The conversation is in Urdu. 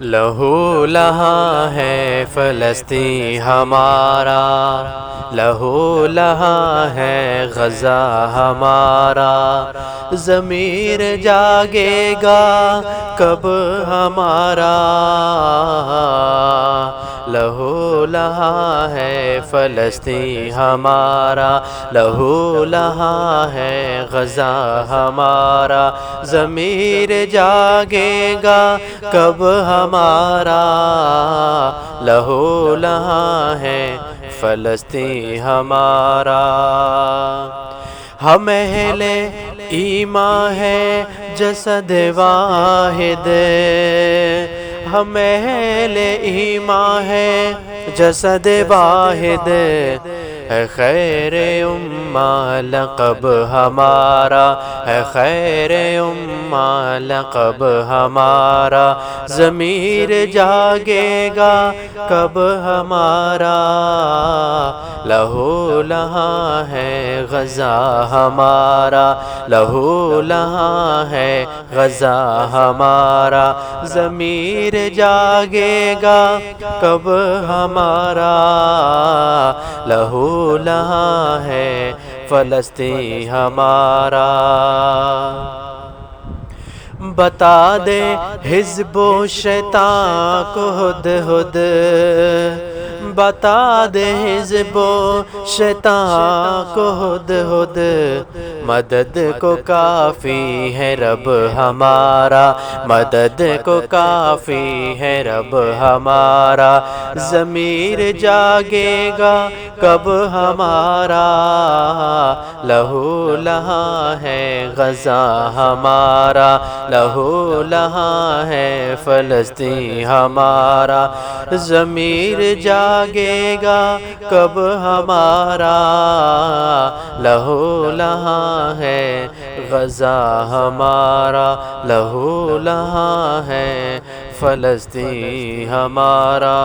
لہو لہا ہے فلسطین ہمارا، لہو لہا ہے غزہ ہمارا، ضمیر جاگے گا کب ہمارا، لہو لہا ہے فلسطین ہمارا، لہو لہا ہے غزہ ہمارا، ضمیر جاگے گا کب ہمارا، لہو لہا ہے فلسطین ہمارا۔ ہم اہل ایمان ہے جسد واحد، ہم اہل ایمان ہے جسد واحد، ہے خیر امہ لقب ہمارا، ہے خیر امہ لقب ہمارا، ضمیر جاگے گا کب ہمارا، لہو لہا ہے غزہ ہمارا، لہو لہا ہے غزہ ہمارا، ضمیر جاگے گا کب ہمارا، لہو لہا ہے فلسطین ہمارا۔ بتا دے حزب و شیطان کو ہد ہد، بتا دے حزب و شیطان کو ہد ہد، مدد کو کافی ہے رب ہمارا، مدد کو کافی ہے رب ہمارا، ضمیر جاگے گا کب ہمارا، لہو لہا ہے غزہ ہمارا، لہو لہا ہے فلسطین ہمارا، ضمیر جاگے گا کب ہمارا، لہو لہا ہے غزہ ہمارا، لہو لہا ہے فلسطین ہمارا۔